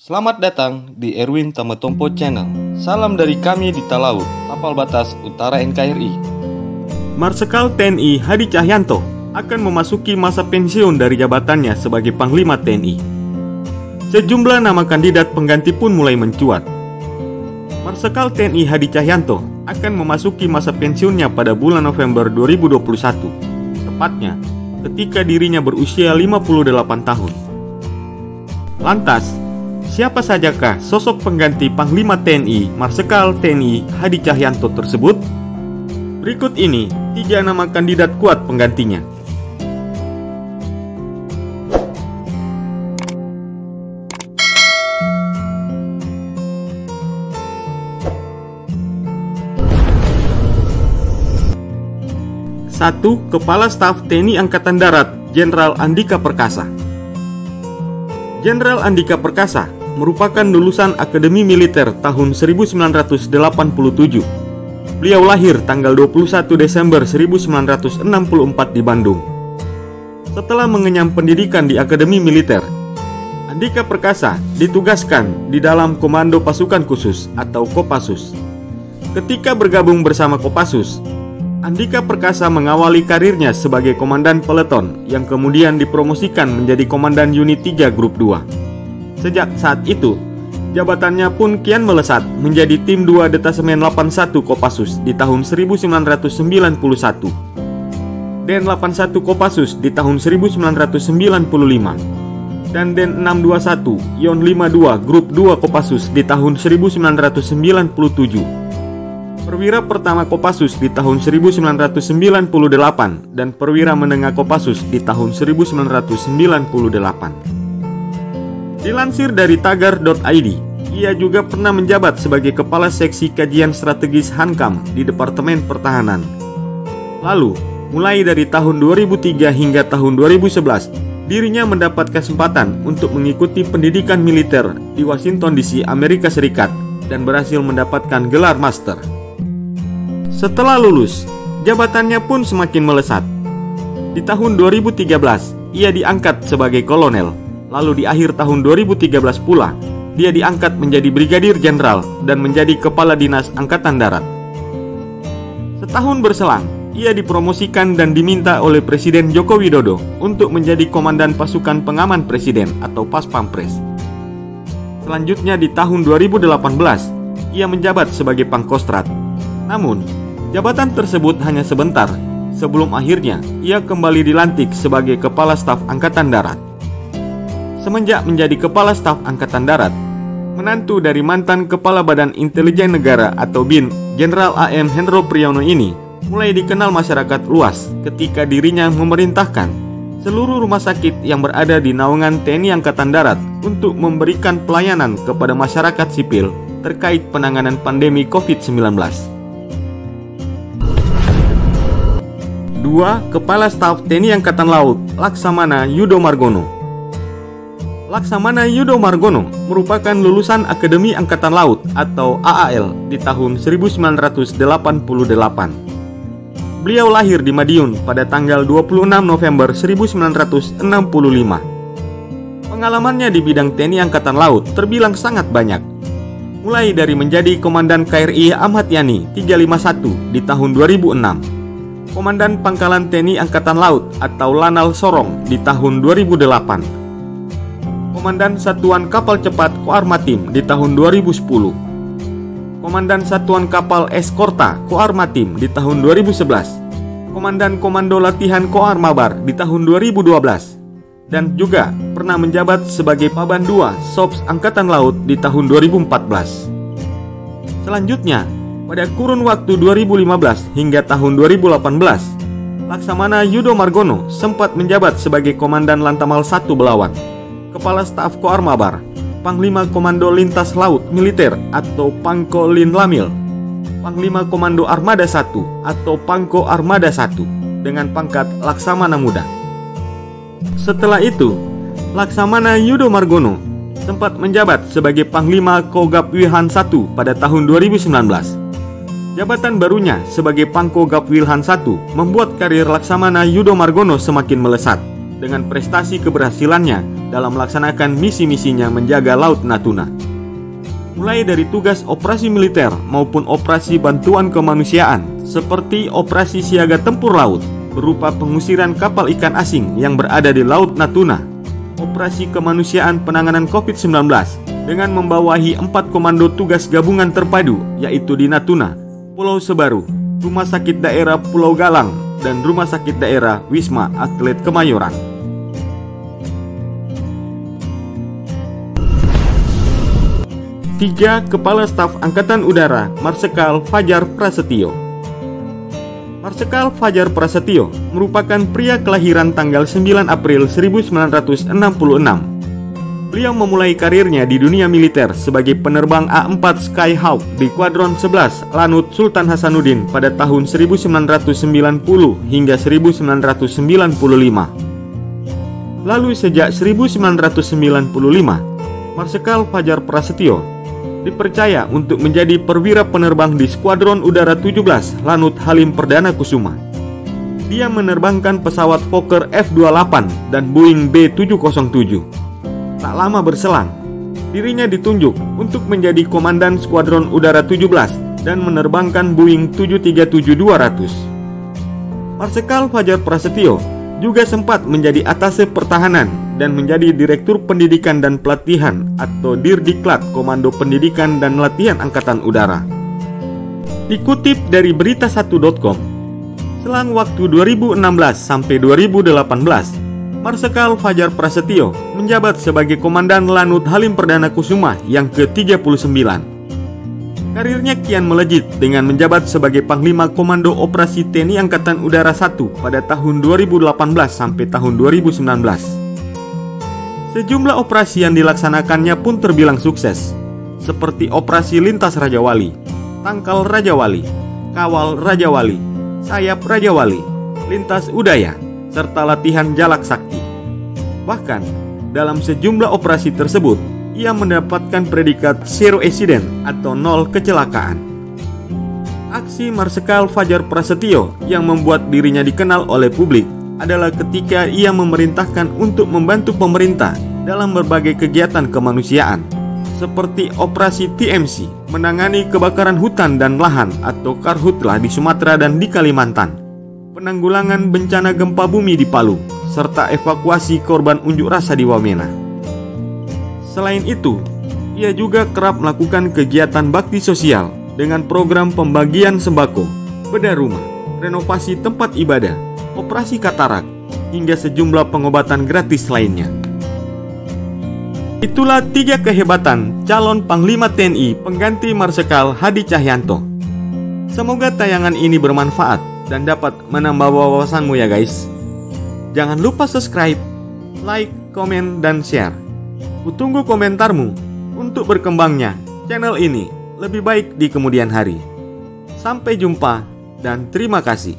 Selamat datang di Erwin Tametompo Channel. Salam dari kami di Talaut, Tapal Batas Utara NKRI. Marsikal TNI Hadi Cahyanto akan memasuki masa pensiun dari jabatannya sebagai Panglima TNI. Sejumlah nama kandidat pengganti pun mulai mencuat. Marsikal TNI Hadi Cahyanto akan memasuki masa pensiunnya pada bulan November 2021, tepatnya ketika dirinya berusia 58 tahun. Lantas, siapa sajakah sosok pengganti Panglima TNI Marsikal TNI Hadi Cahyanto tersebut? Berikut ini 3 nama kandidat kuat penggantinya. Satu, Kepala Staf TNI Angkatan Darat Jenderal Andika Perkasa. Jenderal Andika Perkasa merupakan lulusan Akademi Militer tahun 1987. Beliau lahir tanggal 21 Desember 1964 di Bandung. Setelah mengenyam pendidikan di Akademi Militer, Andika Perkasa ditugaskan di dalam Komando Pasukan Khusus atau Kopassus. Ketika bergabung bersama Kopassus, Andika Perkasa mengawali karirnya sebagai komandan peleton yang kemudian dipromosikan menjadi komandan unit 3 grup 2. Sejak saat itu, jabatannya pun kian melesat menjadi tim 2 Detasemen 81 Kopassus di tahun 1991 dan 81 Kopassus di tahun 1995 dan Den 621 Yon 52 grup 2 Kopassus di tahun 1997. Perwira Pertama Kopassus di tahun 1998 dan Perwira Menengah Kopassus di tahun 1998. Dilansir dari tagar.id, ia juga pernah menjabat sebagai Kepala Seksi Kajian Strategis Hankam di Departemen Pertahanan. Lalu, mulai dari tahun 2003 hingga tahun 2011, dirinya mendapat kesempatan untuk mengikuti pendidikan militer di Washington DC, Amerika Serikat dan berhasil mendapatkan gelar master. Setelah lulus, jabatannya pun semakin melesat. Di tahun 2013, ia diangkat sebagai kolonel. Lalu di akhir tahun 2013 pula, dia diangkat menjadi brigadir jenderal dan menjadi kepala dinas angkatan darat. Setahun berselang, ia dipromosikan dan diminta oleh Presiden Joko Widodo untuk menjadi komandan pasukan pengaman presiden atau Paspampres. Selanjutnya di tahun 2018, ia menjabat sebagai Pangkostrat. Namun, jabatan tersebut hanya sebentar sebelum akhirnya ia kembali dilantik sebagai Kepala Staf Angkatan Darat. Semenjak menjadi Kepala Staf Angkatan Darat, menantu dari mantan Kepala Badan Intelijen Negara atau BIN, Jenderal AM Hendro Priyono ini mulai dikenal masyarakat luas ketika dirinya memerintahkan seluruh rumah sakit yang berada di naungan TNI Angkatan Darat untuk memberikan pelayanan kepada masyarakat sipil terkait penanganan pandemi COVID-19. 2. Kepala Staf TNI Angkatan Laut Laksamana Yudo Margono. Laksamana Yudo Margono merupakan lulusan Akademi Angkatan Laut atau AAL di tahun 1988. Beliau lahir di Madiun pada tanggal 26 November 1965. Pengalamannya di bidang TNI Angkatan Laut terbilang sangat banyak. Mulai dari menjadi Komandan KRI Ahmad Yani 351 di tahun 2006, Komandan Pangkalan TNI Angkatan Laut atau Lanal Sorong di tahun 2008, Komandan Satuan Kapal Cepat Koarmatim di tahun 2010, Komandan Satuan Kapal Eskorta Koarmatim di tahun 2011, Komandan Komando Latihan Koarmabar di tahun 2012, dan juga pernah menjabat sebagai Paban II Sops Angkatan Laut di tahun 2014. Selanjutnya, pada kurun waktu 2015 hingga tahun 2018, Laksamana Yudo Margono sempat menjabat sebagai Komandan Lantamal 1 Belawan, Kepala Staf Koarmabar, Panglima Komando Lintas Laut Militer atau Pangko Linlamil, Panglima Komando Armada 1 atau Pangko Armada 1 dengan pangkat Laksamana Muda. Setelah itu, Laksamana Yudo Margono sempat menjabat sebagai Panglima Kogab Wilhan 1 pada tahun 2019. Jabatan barunya sebagai Pangko Gapwilhan I membuat karir Laksamana Yudo Margono semakin melesat dengan prestasi keberhasilannya dalam melaksanakan misi-misinya menjaga Laut Natuna. Mulai dari tugas operasi militer maupun operasi bantuan kemanusiaan seperti operasi siaga tempur laut berupa pengusiran kapal ikan asing yang berada di Laut Natuna, operasi kemanusiaan penanganan COVID-19 dengan membawahi 4 komando tugas gabungan terpadu yaitu di Natuna, Pulau Sebaru, Rumah Sakit Daerah Pulau Galang, dan Rumah Sakit Daerah Wisma Atlet Kemayoran. Tiga, Kepala Staf Angkatan Udara Marsikal Fajar Prasetyo. Marsikal Fajar Prasetyo merupakan pria kelahiran tanggal 9 April 1966. Beliau memulai karirnya di dunia militer sebagai penerbang A4 Skyhawk di Kuadron 11 Lanut Sultan Hasanuddin pada tahun 1990 hingga 1995. Lalu sejak 1995, Marsikal Fajar Prasetyo dipercaya untuk menjadi perwira penerbang di Skuadron Udara 17 Lanut Halim Perdana Kusuma. Dia menerbangkan pesawat Fokker F-28 dan Boeing B-707. Tak lama berselang, dirinya ditunjuk untuk menjadi komandan Skuadron Udara 17 dan menerbangkan Boeing 737-200. Marsikal Fajar Prasetyo juga sempat menjadi atase pertahanan dan menjadi Direktur Pendidikan dan Pelatihan atau Dirdiklat Komando Pendidikan dan Latihan Angkatan Udara. Dikutip dari berita1.com, selang waktu 2016 sampai 2018, Marsikal Fajar Prasetyo menjabat sebagai Komandan Lanut Halim Perdana Kusuma yang ke-39. Karirnya kian melejit dengan menjabat sebagai Panglima Komando Operasi TNI Angkatan Udara 1 pada tahun 2018 sampai tahun 2019. Sejumlah operasi yang dilaksanakannya pun terbilang sukses, seperti Operasi Lintas Raja Wali, Tangkal Raja Wali, Kawal Raja Wali, Sayap Raja Wali, Lintas Udaya, serta latihan Jalak Sakti. Bahkan, dalam sejumlah operasi tersebut, ia mendapatkan predikat Zero Accident atau 0 kecelakaan. Aksi Marsikal Fajar Prasetyo yang membuat dirinya dikenal oleh publik adalah ketika ia memerintahkan untuk membantu pemerintah dalam berbagai kegiatan kemanusiaan seperti Operasi TMC, menangani kebakaran hutan dan lahan atau Karhutlah di Sumatera dan di Kalimantan, penanggulangan bencana gempa bumi di Palu, serta evakuasi korban unjuk rasa di Wamena. Selain itu, ia juga kerap melakukan kegiatan bakti sosial dengan program pembagian sembako, bedah rumah, renovasi tempat ibadah, operasi katarak, hingga sejumlah pengobatan gratis lainnya. Itulah 3 kehebatan calon Panglima TNI pengganti Marsikal Hadi Cahyanto. Semoga tayangan ini bermanfaat dan dapat menambah wawasanmu ya guys. Jangan lupa subscribe, like, komen, dan share. Kutunggu komentarmu untuk berkembangnya channel ini lebih baik di kemudian hari. Sampai jumpa dan terima kasih.